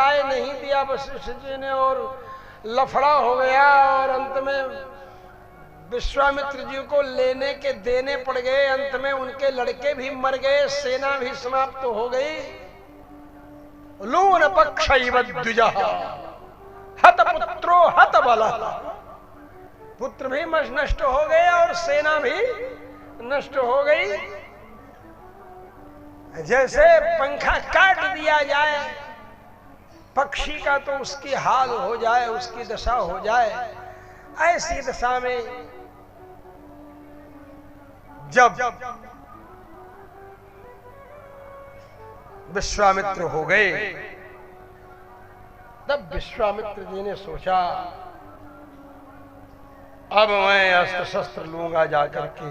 जाए नहीं दिया वशिष्ठ जी ने और लफड़ा हो गया और अंत में विश्वामित्र जी को लेने के देने पड़ गए। अंत में उनके लड़के भी मर गए, सेना भी समाप्त हो गई। लून पक्षैव द्विजः हत पुत्रो हत बलः, पुत्र भी नष्ट हो गए और सेना भी नष्ट हो गई। जैसे पंखा काट दिया जाए पक्षी का तो उसकी हाल हो जाए, उसकी दशा हो जाए, ऐसी दशा में जब विश्वामित्र हो गए तब विश्वामित्र जी ने सोचा अब मैं अस्त्र शस्त्र लूंगा, जाकर के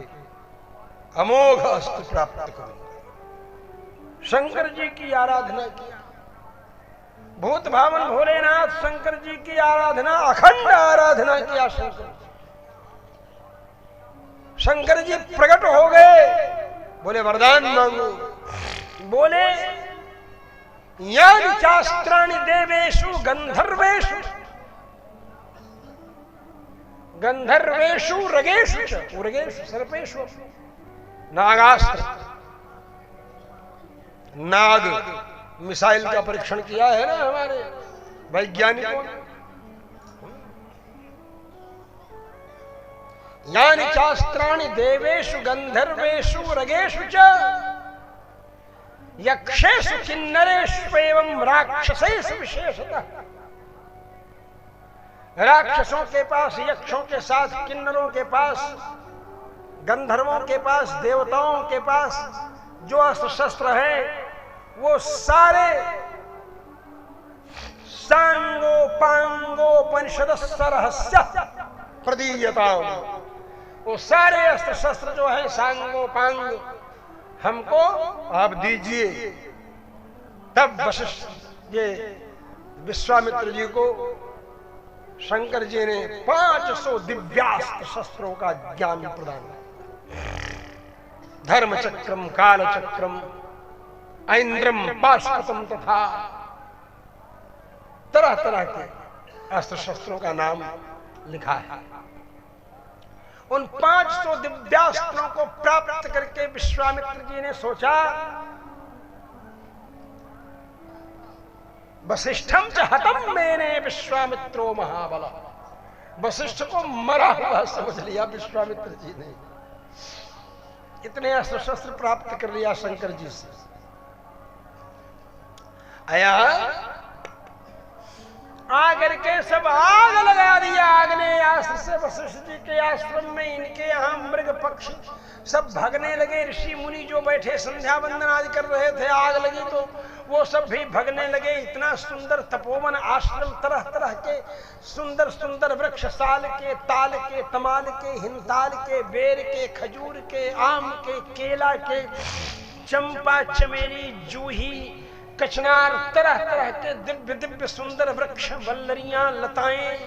अमोघ अस्त्र प्राप्त करूंगा। शंकर जी की आराधना किया। भूत भावन भोलेनाथ शंकर जी की आराधना, अखंड आराधना किया। शंकर जी प्रकट हो गए, बोले वरदान मांगो। बोले यानि चास्त्राणि देवेषु गंधर्वेषु गंधर्वेषु रगेषु च उर्गेषु सर्पेषु नागास्त्र। नाग मिसाइल का परीक्षण किया है ना हमारे वैज्ञानिकों ने। यानि चास्त्राणि देवेषु गंधर्वेषु रगेषु च यक्षेषु किन्नरेषु एवं राक्षसेषु विशेषतः। राक्षसों के पास, यक्षों के साथ, किन्नरों के पास, गंधर्वों के पास, देवताओं के पास जो अस्त्र शस्त्र हैं वो सारे सांगोपांगोपनिषदस्य रहस्य प्रदीयताम्, वो सारे अस्त्र शस्त्र जो है सांगोपांग हमको आप दीजिए। तब वशिष्ठ ये विश्वामित्र जी को शंकर जी ने 500 दिव्यास्त्र शस्त्रों का ज्ञान प्रदान किया। धर्म चक्रम, काल चक्रम, ऐन्द्रम, पाशुपतम तथा तरह तरह के अस्त्र शस्त्रों का नाम लिखा है। उन 500 दिव्यास्त्रों को प्राप्त करके विश्वामित्र जी ने सोचा वशिष्ठम च हतम मैंने विश्वामित्रो महाबल। वशिष्ठ को मरा हुआ समझ लिया विश्वामित्र जी ने। इतने अस्त्र शस्त्र प्राप्त कर लिया शंकर जी से। आया आकर के सब आग लगा दिया आग्नेयास्त्र से। वशिष्ठ जी के आश्रम में इनके यहाँ मृग पक्षी सब भागने लगे। ऋषि मुनि जो बैठे संध्या वंदन आदि कर रहे थे, आग लगी तो वो सब भी भगने लगे। इतना सुंदर तपोवन आश्रम, तरह तरह के सुंदर सुंदर वृक्ष, साल के, ताल के, तमाल के, हिंताल के, बेर के, खजूर के, आम के, केला के, चंपा, चमेली, जूही, कचनार, तरह तरह के दिव्य दिव्य सुंदर वृक्ष, वल्लरियां, लताएं,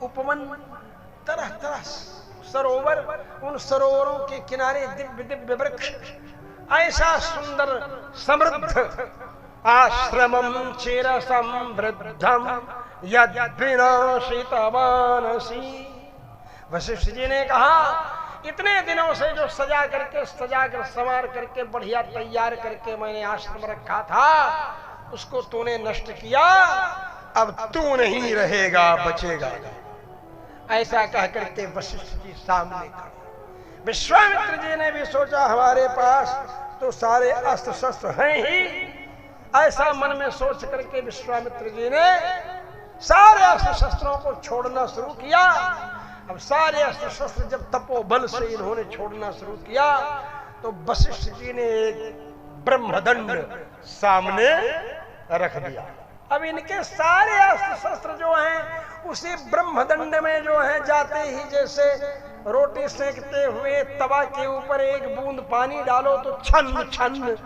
उपवन, तरह तरह सरोवर, उन सरोवरों के किनारे दिव्य दिव्य वृक्ष। ऐसा सुंदर समृद्ध आश्रमम चिर समृद्धम यद्विनाशित मानसी। वशिष्ठ जी ने कहा इतने दिनों से जो सजा कर संवार करके बढ़िया तैयार करके मैंने आश्रम रखा था उसको तूने नष्ट किया, अब तू नहीं रहेगा, बचेगा। ऐसा कह करके वशिष्ठ जी सामने खड़े। विश्वामित्र जी ने भी सोचा हमारे पास तो सारे अस्त्र शस्त्र हैं ही। ऐसा मन में सोच करके विश्वामित्र जी ने सारे अस्त्र शस्त्रों को छोड़ना शुरू किया। अब सारे अस्त्र शस्त्र जब तपोबल से इन्होंने छोड़ना शुरू किया तो वशिष्ठ जी ने एक ब्रह्मदंड सामने रख दिया। अब इनके सारे अस्त्र शस्त्र जो हैं उसी ब्रह्मदंड में जो है जाते ही जैसे रोटी सेकते हुए तवा के ऊपर एक बूंद पानी डालो तो छन्न छन्न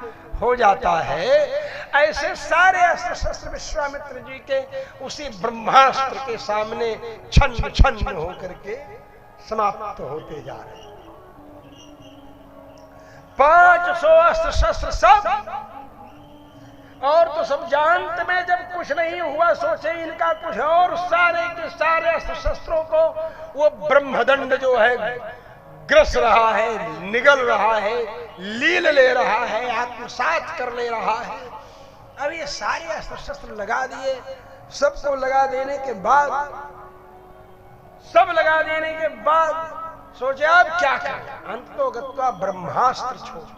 हो जाता है, ऐसे सारे अस्त्र शस्त्र विश्वामित्र जी के उसी ब्रह्मास्त्र के सामने छन्न छन्न होकर के समाप्त होते जा रहे। 500 अस्त्र शस्त्र सब और तो सब जानते में जब कुछ नहीं हुआ, सोचे इनका कुछ और, सारे के सारे अस्त्र शस्त्रों को वो ब्रह्मदंड जो है ग्रस रहा है, निगल रहा है, लील ले रहा है, आत्मसात कर ले रहा है। अब ये सारे अस्त्र शस्त्र लगा दिए, सबको लगा देने के बाद, सब लगा देने के बाद सोचे अब क्या करें। अंततोगत्वा ब्रह्मास्त्र छोड़,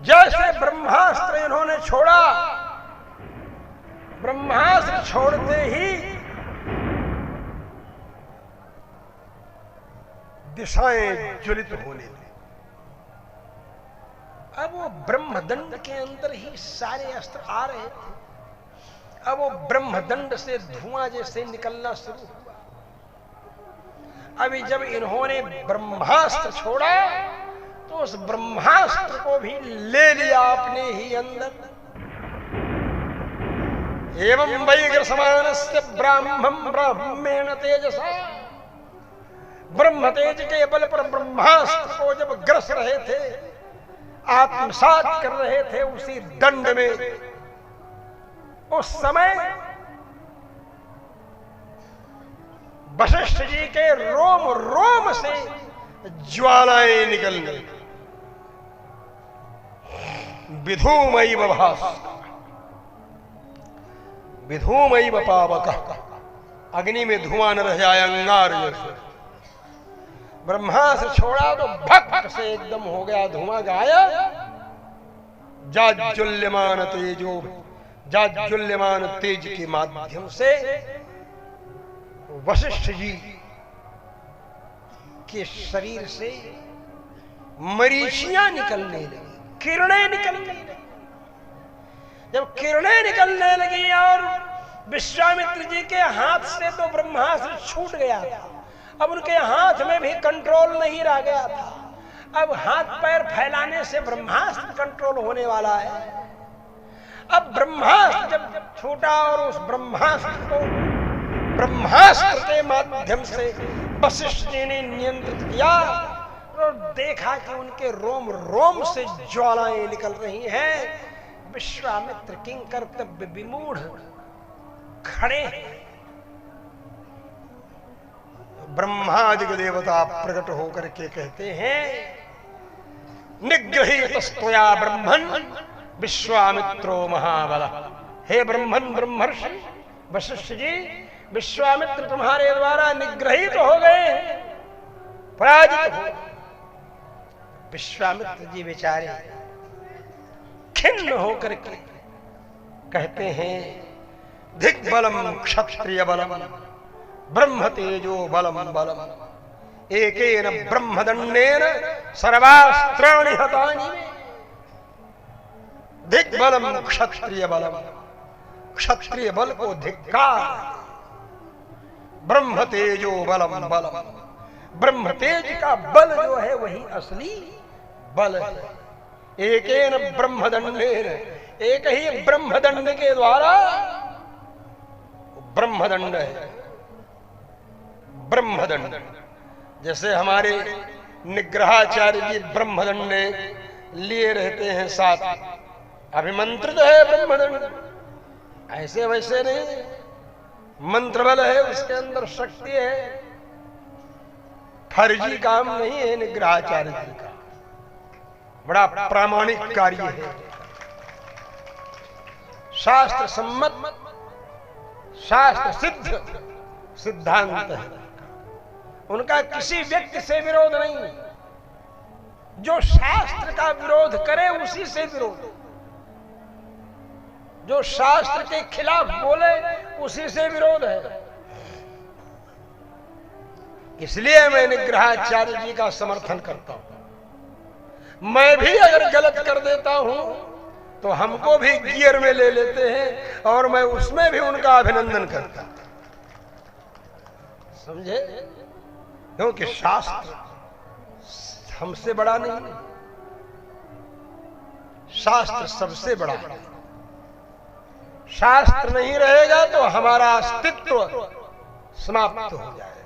जैसे ब्रह्मास्त्र इन्होंने छोड़ा, ब्रह्मास्त्र छोड़ते ही दिशाएं ज्वलित होने लगी। अब वो ब्रह्मदंड के अंदर ही सारे अस्त्र आ रहे थे। अब वो ब्रह्मदंड से धुआं जैसे निकलना शुरू हुआ। अभी जब इन्होंने ब्रह्मास्त्र छोड़ा तो उस ब्रह्मास्त्र को भी ले लिया अपने ही अंदर। एवं वैग्रसमानस्य ब्राह्मं ब्राह्मेण तेजसा, ब्रह्म तेज के बल पर ब्रह्मास्त्र को जब ग्रस रहे थे, आत्मसात कर रहे थे उसी दंड में, उस समय वशिष्ठ जी के रोम रोम से ज्वालाएं निकलने, विधूमैव भास्कर विधूमैव पावकः, अग्नि में धुआं न रह जाए अंगार जैसे। ब्रह्मास्त्र छोड़ा तो भक से एकदम हो गया धुआं गायब। जाज्वल्यमान तेजो, जाज्वल्यमान तेज के माध्यम से वशिष्ठ जी के शरीर से मरीचियां निकलने लगी, किरणें निकलने लगी। जब किरणें निकलने लगी और विश्वामित्र जी के हाथ से तो ब्रह्मास्त्र छूट गया था, अब उनके हाथ में भी कंट्रोल नहीं रह गया था। अब हाथ पैर फैलाने से ब्रह्मास्त्र कंट्रोल होने वाला है। अब ब्रह्मास्त्र जब छूटा और उस ब्रह्मास्त्र को ब्रह्मास्त्र के माध्यम से वशिष्ठ जी ने नियंत्रित किया और देखा कि उनके रोम रोम से ज्वालाएं निकल रही हैं। विश्वामित्र किंग कर्तव्य विमूढ़ खड़े हैं। ब्रह्मादि देवता प्रकट होकर के कहते हैं, निगृहीतस्त्वया ब्रह्मन् विश्वामित्रो महाबल। हे ब्रह्मन्, ब्रह्मर्षि वशिष्ठ जी, विश्वामित्र तुम्हारे द्वारा निग्रहित हो गए, पराजित हो। विश्वामित्र जी बेचारे खिन्न होकर के कहते हैं, दिग्बलम क्षत्रिय बलम ब्रह्म तेजो बलम बलम एकेन ब्रह्मदंडेन सर्वास्त्राणि हतानि। दिग्बलम क्षत्रिय बलम, क्षत्रिय बल को धिक्कार। ब्रह्म तेजो बलम बलम, ब्रह्म तेज का बल जो है वही असली बल है। एकेन ब्रह्मदंडेन, एक ही ब्रह्मदंड के द्वारा, ब्रह्मदंड है ब्रह्मदंड। जैसे हमारे निग्रहाचार्य जी ब्रह्मदंड लिए रहते हैं साथ, अभिमंत्रित है ब्रह्मदंड, ऐसे वैसे नहीं, मंत्र बल है, उसके अंदर शक्ति है, फर्जी काम नहीं है निग्रहाचार्य जी का, बड़ा प्रामाणिक कार्य है, शास्त्र सम्मत शास्त्र सिद्ध सिद्धांत है। उनका किसी व्यक्ति से विरोध नहीं, जो शास्त्र का विरोध करे उसी से विरोध, जो शास्त्र के खिलाफ बोले उसी से विरोध है। इसलिए मैं निग्रहाचार्य जी का समर्थन करता हूं। मैं भी अगर गलत कर देता हूं तो हमको भी गियर में ले लेते हैं और मैं उसमें भी उनका अभिनंदन करता, समझे? क्योंकि शास्त्र हमसे बड़ा नहीं, शास्त्र सबसे बड़ा है। शास्त्र नहीं रहेगा तो हमारा अस्तित्व समाप्त हो जाएगा।